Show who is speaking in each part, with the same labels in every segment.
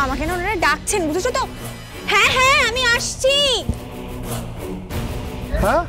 Speaker 1: আমাকে না ওনারা ডাকছেন, বুঝেছো তো? হ্যাঁ হ্যাঁ আমি আসছি।
Speaker 2: হ্যাঁ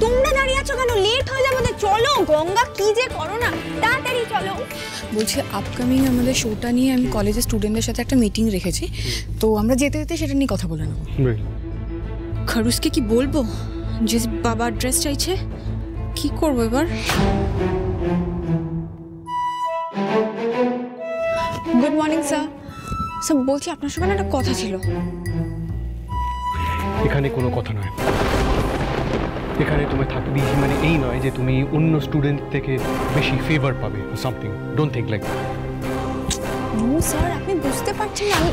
Speaker 1: তোমরা দাঁড়িয়ে আছো কেন? লেট হয়ে যাবে তো, চলো। গঙ্গা কি যে করো না, তাড়াতাড়ি চলো।
Speaker 3: বলছি আপকামিং আমাদের শোটা নিয়ে আমি কলেজের স্টুডেন্টদের সাথে একটা মিটিং রেখেছি, তো আমরা যেতে যেতে সেটা নিয়ে কথা বলে নেব।
Speaker 4: খরুসকে কি বলবো যে বাবা অ্যাড্রেস চাইছে? কি করবো এবার?
Speaker 3: Good morning sir. স্যার বলছি আপনার সঙ্গে একটা কথা ছিল।
Speaker 2: এখানে কোনো কথা নয়, এখানে তোমায় থাকতে দিয়েছি মানে এই নয় যে তুমি অন্য স্টুডেন্ট থেকে বেশি ফেভার পাবে something. Don't think like that.
Speaker 3: No sir, আপনি বুঝতে পারছেন না।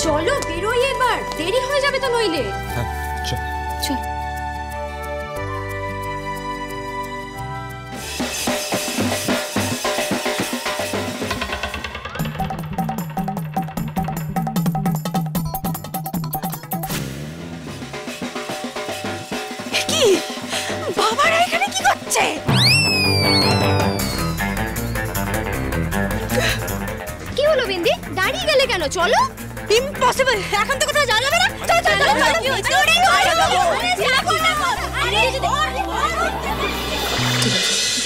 Speaker 4: চলো বেরোই এবার, দেরি হয়ে যাবে তো নইলে।
Speaker 2: হ্যাঁ চল
Speaker 4: চল।
Speaker 1: বাবারা এখানে কি করছে?
Speaker 4: কি হলো বিন্দি, দাঁড়িয়ে গেলে কেন? চলো।
Speaker 1: ইম্পসিবল, এখন তো কোথাও যাওয়া যাবে না। চলো চলো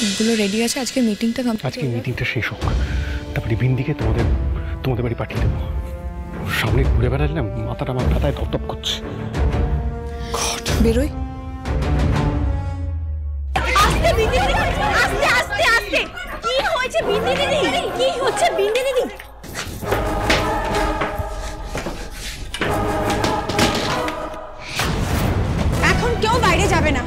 Speaker 3: এগুলো রেডি আছে, আজকে মিটিংটা
Speaker 2: আজকে মিটিংটা শেষ হোক, তারপরে বিন্দিকে তোমাদের বাড়ি পাঠিয়ে দেবো। সামনে ঘুরে বেড়ালে না মাথাটা আমার ব্যথায় ধপধপ করছে।
Speaker 3: বেরোই।
Speaker 1: আস্তে আস্তে আস্তে। কি হয়েছে বিন্দি দিদি? কি হচ্ছে বিন্দি দিদি? এখন কেউ বাইরে যাবে না।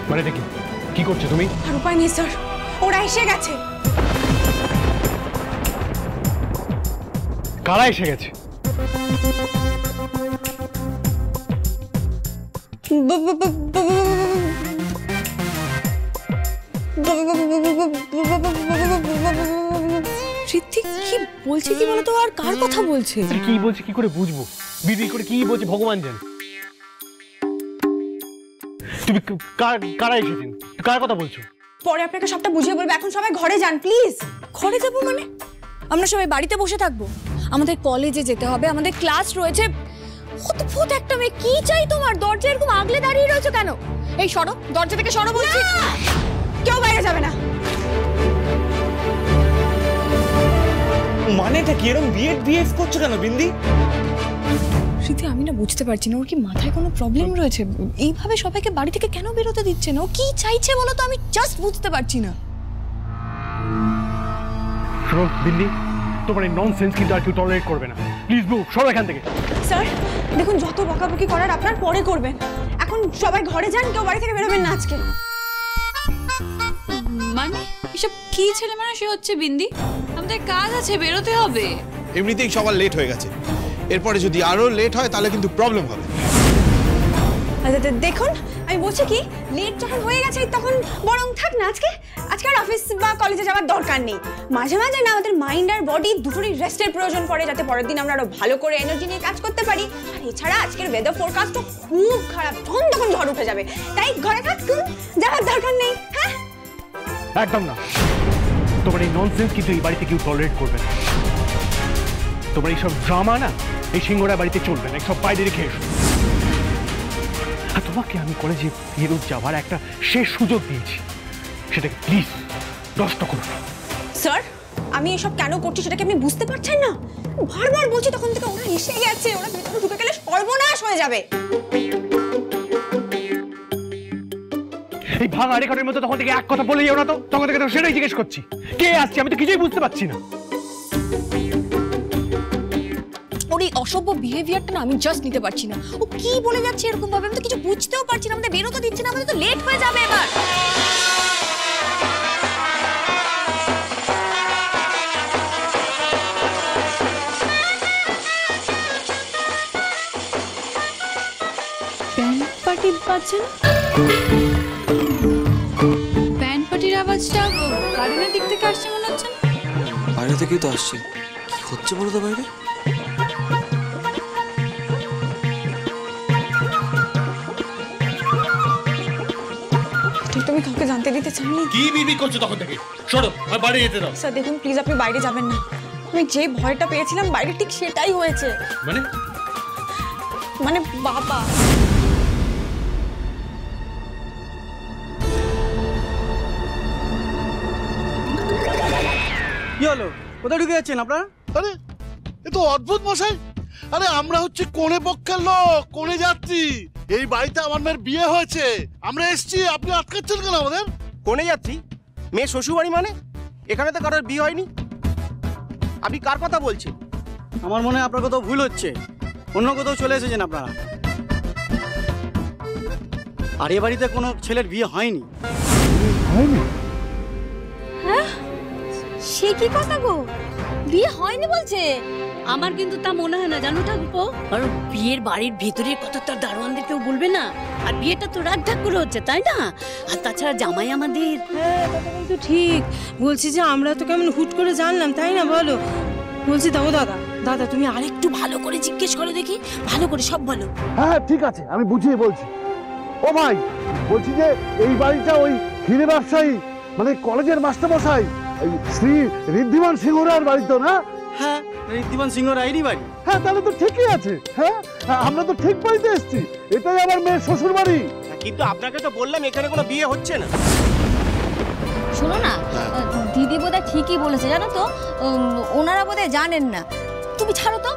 Speaker 2: মানে কি করছো তুমি?
Speaker 1: আর উপায় নেই স্যার, ওরা এসে গেছে।
Speaker 2: কারা এসে গেছে?
Speaker 3: ঋত্বিক কি বলছে কি বলতো, আর কার কথা বলছে?
Speaker 2: কি বলছে কি করে বুঝবো? বিড়ি করে কি বলছে ভগবান জানে। তুমি কারা এসেছেন, কার কথা বলছো?
Speaker 1: পরে আপনাকে সবটা বুঝিয়ে বলবো, এখন সবাই ঘরে যান প্লিজ।
Speaker 3: ঘরে যাবো মানে? আমরা সবাই বাড়িতে বসে থাকবো? আমাদের কলেজে যেতে হবে, আমাদের ক্লাস রয়েছে। অদ্ভুত একটা মেয়ে, কি চাই তোমার? দরজা এরকম আগলে দাঁড়িয়ে রয়েছে কেন? এই সরো, দরজা থেকে সরো বলছি।
Speaker 1: কেউ বাইরে যাবে না।
Speaker 5: মানেটা কি? এরকম বিহেভ করছো কেন বিন্দি?
Speaker 3: স্মৃতি, আমি না বুঝতে পারছি না ওর কি মাথায় কোনো প্রবলেম রয়েছে। এইভাবে সবাইকে বাড়ি থেকে কেন বেরোতে দিচ্ছে না? ও কি চাইছে বলো তো, আমি জাস্ট বুঝতে পারছি না।
Speaker 2: শোনো বিন্দি, তোমার এই ননসেন্স কিন্তু আর কেউ টলারেট করবে না। প্লিজ মুভ, সরো এখান থেকে।
Speaker 1: স্যার দেখুন, যত বকাবকি করার আপনার পরে করবেন, এখন সবাই ঘরে যান, কেউ বাড়ি থেকে বেরোবেন না আজকে।
Speaker 4: মানে এসব কি ছেলে মানুষই হচ্ছে বিন্দি? আমাদের কাজ আছে, বেরোতে হবে।
Speaker 5: এমনিতেই সবার লেট হয়ে গেছে, এরপরে যদি আরো লেট হয় তাহলে কিন্তু প্রবলেম হবে।
Speaker 1: দেখুন আমি বলছি কি, লেট যখন হয়ে গেছে তখন বরং থাক না, আজকে আর অফিস বা কলেজে যাওয়ার দরকার নেই। মাঝে মাঝে না আমাদের মাইন্ড আর বডি দুটোরই রেস্টের প্রয়োজন পড়ে, যাতে পরের দিন আমরা আরো ভালো করে এনার্জি নিয়ে কাজ করতে পারি। আর এছাড়া আজকের ওয়েদার ফোরকাস্টও খুব খারাপ, তখন ঝড় উঠে যাবে, তাই ঘরে থাকুন, যাওয়ার দরকার নেই। হ্যাঁ
Speaker 2: একদম না, তোমার এই ননসেন্স কিন্তু এই বাড়িতে কেউ টলারেট করবে না। তোমার এইসব ড্রামা না এই সিংহরা বাড়িতে চলবে না, সব বাইরে রেখে এসো। আর তোমাকে আমি কলেজে ফেরত যাওয়ার একটা শেষ সুযোগ দিয়েছি, সেটাকে প্লিজ নষ্ট করো না।
Speaker 1: স্যার আমি এসব কেন করছি সেটা কি আপনি বুঝতে পারছেন না? বারবার বলছি তখন থেকে, ওরা এসে গেছে, ওরা ভেতরে ঢুকে গেলে সর্বনাশ হয়ে যাবে।
Speaker 2: এই ভাঙা রেকর্ডের মধ্যে তখন থেকে এক কথা বলে যাও না তো, তখন থেকে তো সেটাই জিজ্ঞেস করছি কে আসছে, আমি তো কিছুই বুঝতে পারছি না।
Speaker 3: ওর এই অসভ্য বিহেভিয়ারটা না আমি জাস্ট নিতে পারছি না। ও কি বলে যাচ্ছে এরকম ভাবে, আমি তো কিছু বুঝতেও পারছি না। আমাদের বেরোতে দিচ্ছে না, আমাদের তো লেট হয়ে যাবে এবার।
Speaker 4: টিপ পাচ্ছে না। ব্যান্ড পার্টির আওয়াজটা গার্ডেনের দিক থেকে আসছে মনে হচ্ছে না।
Speaker 6: বাইরে থেকেই তো আসছে। কি হচ্ছে বলো তো বাইরে?
Speaker 1: তুমি কাউকে জানতে দিতে চাওনি?
Speaker 2: কি বিবি করছো তখন থেকে? সরো, আর বাইরে যেতে দাও।
Speaker 1: স্যার দেখুন প্লিজ, আপনি বাইরে যাবেন না। আমি যে ভয়টা পেয়েছিলাম বাইরে ঠিক সেটাই হয়েছে। মানে বাবা।
Speaker 7: কি হলো? কোথায় ঢুকে যাচ্ছেন আপনারা?
Speaker 8: আরে এ তো অদ্ভুত মশাই। আরে আমরা হচ্ছে কোণে পক্ষের লোক, কোণে যাত্রী। এই বাড়িতে আমার মেয়ের বিয়ে হয়েছে, আমরা এসছি, আপনি আটকাচ্ছেন কেন আমাদের?
Speaker 7: কোনে যাচ্ছি? মেয়ে শ্বশুর বাড়ি মানে? এখানে তো কারোর বিয়ে হয়নি। আপনি কার কথা বলছেন? আমার মনে হয় আপনার কোথাও ভুল হচ্ছে, অন্য কোথাও চলে এসেছেন আপনারা। আর এ বাড়িতে কোনো ছেলের বিয়ে হয়নি।
Speaker 3: সে কি কথা গো? বিয়ে হয়নি বলছে?
Speaker 9: আমার কিন্তু তা মনে হয় না, জানো ঠাকুরপো। আর বিয়ের বাড়ির ভেতরের কথা তার দারোয়ানদের কেউ বলবে না। আর বিয়েটা তো রাগঢাক করে হচ্ছে, তাই না? আর তাছাড়া জামাই আমাদের।
Speaker 10: হ্যাঁ, কথা কিন্তু ঠিক বলছি যে আমরা তো কেমন হুট করে জানলাম, তাই না বলো? বলছি দাও দাদা, দাদা তুমি আরেকটু ভালো করে জিজ্ঞেস করে দেখি, ভালো করে সব বলো।
Speaker 8: হ্যাঁ ঠিক আছে, আমি বুঝিয়ে বলছি। ও ভাই, বলছি যে এই বাড়িটা ওই হিরে ব্যবসায়ী মানে কলেজের মাস্টারমশাই এই শ্রী ঋদ্ধিমান সিংহরার বাড়ি তো না?
Speaker 7: হ্যাঁ, ঋদ্ধিমান সিংহ রায়েরই বাড়ি।
Speaker 8: হ্যাঁ তাহলে তো ঠিকই আছে। হ্যাঁ আমরা তো ঠিক বাড়িতে এসেছি, এটাই আমার মেয়ের শ্বশুর বাড়ি।
Speaker 7: কিন্তু আপনাকে তো বললাম এখানে কোনো বিয়ে হচ্ছে না।
Speaker 3: শোনো না, দিদি বোধহয় ঠিকই বলেছে, জানো তো। ওনারা বোধহয় জানেন না। তুমি ছাড়ো তো,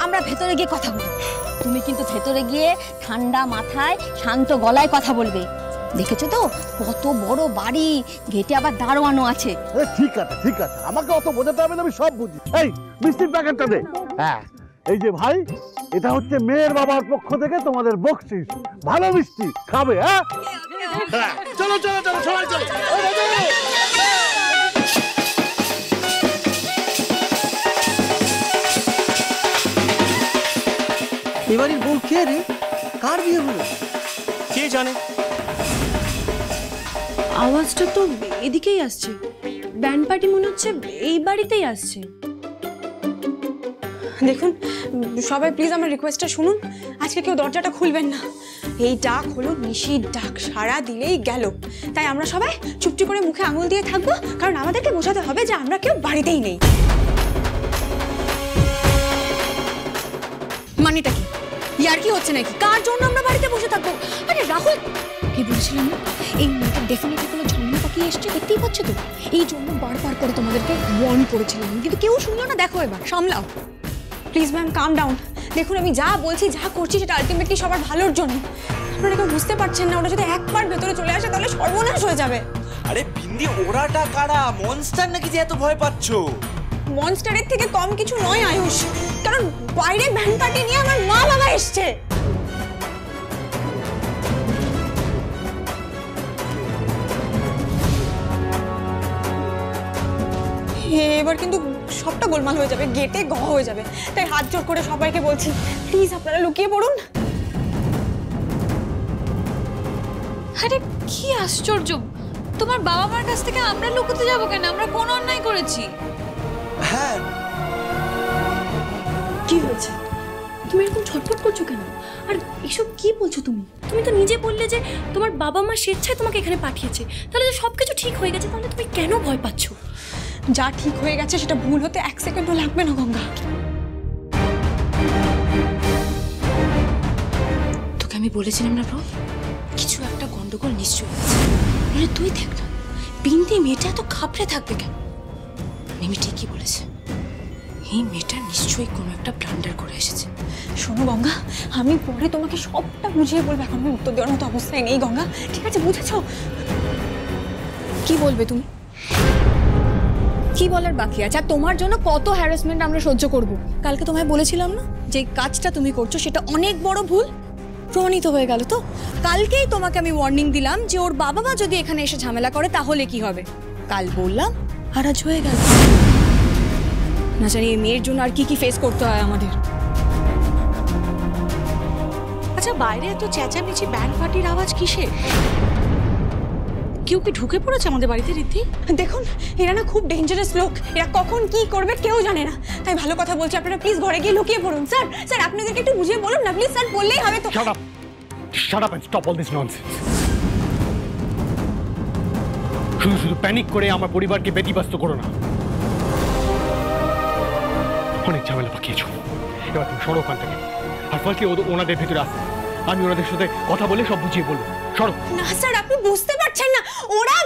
Speaker 3: আমরা ভেতরে গিয়ে কথা বলি। তুমি কিন্তু ভেতরে গিয়ে ঠান্ডা মাথায় শান্ত গলায় কথা বলবে। দেখেছো তো কত বড় বাড়ি, গেটে আবার দারোয়ানও আছে।
Speaker 8: ঠিক আছে ঠিক আছে, আমাকে অত বোঝাতে হবে না, আমি সব বুঝি। এই মিষ্টির প্যাকেটটা দে। হ্যাঁ এই যে ভাই, এটা হচ্ছে মেয়ের বাবার পক্ষ থেকে তোমাদের বকশিস। ভালো মিষ্টি খাবে। হ্যাঁ চলো চলো চলো সবাই চলো।
Speaker 7: এবারের বউ কে রে? কার বিয়ে হলো কে জানে?
Speaker 4: আওয়াজটা তো এদিকেই আসছে। ব্যান্ড পার্টি মনে হচ্ছে এই বাড়িতেই আসছে।
Speaker 1: দেখুন সবাই প্লিজ আমার রিকোয়েস্টটা শুনুন, আজকে কেউ দরজাটা খুলবেন না। এই ডাক হলো নিশির ডাক, সারা দিলেই গেল। তাই আমরা সবাই চুপটি করে মুখে আঙুল দিয়ে থাকবো, কারণ আমাদেরকে বোঝাতে হবে যে আমরা কেউ বাড়িতেই নেই।
Speaker 3: মানেটা কি? ইয়ার কি হচ্ছে নাকি? কার জন্য আমরা বাড়িতে বসে থাকবো? আরে রাহুল, কি বলছিলাম না, এই মেয়েটা ডেফিনেটলি কোনো ঝামেলা পাকিয়ে এসছে, দেখতেই পাচ্ছ তো। এই জন্য বারবার করে তোমাদেরকে ওয়ার্ন করেছিলাম, কিন্তু কেউ শুনলো না। দেখো এবার সামলাও।
Speaker 1: Please ma'am calm down. দেখুন আমি যা বলছি যা করছি সেটা আলটিমেটলি সবার ভালোর জন্য। আপনারা কেউ বুঝতে পারছেন না, ওরা যদি একবার ভেতরে চলে আসে তাহলে সর্বনাশ হয়ে যাবে।
Speaker 6: আরে বিন্দি, ওরাটা কারা? মনস্টার নাকি যে এত ভয় পাচ্ছ?
Speaker 1: মনস্টারের থেকে কম কিছু নয় আয়ুষ, কারণ বাইরে ব্যান্ড পার্টি নিয়ে আমার মা বাবা এসছে। এবার কিন্তু সবটা গোলমাল হয়ে যাবে, গেটে গ হয়ে যাবে। তাই হাত জোর করে সবাইকে বলছি, প্লিজ আপনারা লুকিয়ে পড়ুন।
Speaker 4: আরে কি আশ্চর্য, তোমার বাবা মার কাছ থেকে আমরা লুকোতে যাবো কেন? আমরা কোন অন্যায় করেছি?
Speaker 6: হ্যাঁ,
Speaker 4: কি হয়েছে? তুমি এরকম ছটফট করছো কেন? আর এসব কি বলছো তুমি? তুমি তো নিজে বললে যে তোমার বাবা মা স্বেচ্ছায় তোমাকে এখানে পাঠিয়েছে। তাহলে তো সবকিছু ঠিক হয়ে গেছে, তাহলে তুমি কেন ভয় পাচ্ছো?
Speaker 1: যা ঠিক হয়ে গেছে সেটা ভুল হতে 1 সেকেন্ডও লাগবে না গঙ্গা।
Speaker 4: তোকে আমি বলেছিলাম না ব্রো, কিছু একটা গন্ডগোল নিশ্চয়ই আছে। মানে তুই দেখ না, বিন্দি মেয়েটা এত খাপড়ে থাকবে কেন? মিমি ঠিকই বলেছে, এই মেয়েটা নিশ্চয়ই কোনো একটা ব্লান্ডার করে এসেছে।
Speaker 1: শোনো গঙ্গা, আমি পরে তোমাকে সবটা বুঝিয়ে বলবো, এখন আমি উত্তর দেওয়ার মতো অবস্থায় নেই গঙ্গা, ঠিক আছে? বুঝেছো?
Speaker 3: কি বলবে তুমি? কি বলার বাকি আছে? আর তোমার জন্য কত হ্যারাসমেন্ট আমরা সহ্য করব। কালকে তোমায় বলেছিলাম না যে কাজটা তুমি করছো সেটা অনেক বড় ভুল, প্রমাণিত হয়ে গেল তো। কালকেই তোমাকে আমি ওয়ার্নিং দিলাম যে ওর বাবা মা যদি এখানে এসে ঝামেলা করে তাহলে কি হবে। কাল বললাম আর আজ হয়ে গেল। না জানি এই মেয়ের জন্য আর কি কি ফেস করতে হয় আমাদের। আচ্ছা
Speaker 11: আচ্ছা বাইরে এত চেঁচামেচি ব্যান্ড পার্টির আওয়াজ কিসের? কেউ কি ঢুকে পড়েছে আমাদের বাড়িতে রীতি?
Speaker 1: দেখুন এরা না খুব ডেঞ্জারাস লোক, এরা কখন কি করবে কেউ জানে না। তাই ভালো কথা বলছি, আপনারা প্লিজ ঘরে গিয়ে লুকিয়ে পড়ুন। স্যার স্যার আপনাদেরকে একটু বুঝিয়ে বলুন না প্লিজ, স্যার বললেই হবে তো।
Speaker 2: Shut up and stop all this nonsense. শুধু শুধু প্যানিক করে আমার পরিবারকে ব্যতিব্যস্ত করো না। অনেক ঝামেলা পাকিয়েছো, এবার তুমি সরো ওখান থেকে। আর ফলকে ওনাদের ভেতরে আসে, আমি ওনাদের সাথে কথা বলে সব বুঝিয়ে বলবো। সরো।
Speaker 1: না স্যার আপনি বুঝতে পারছেন না, ওরা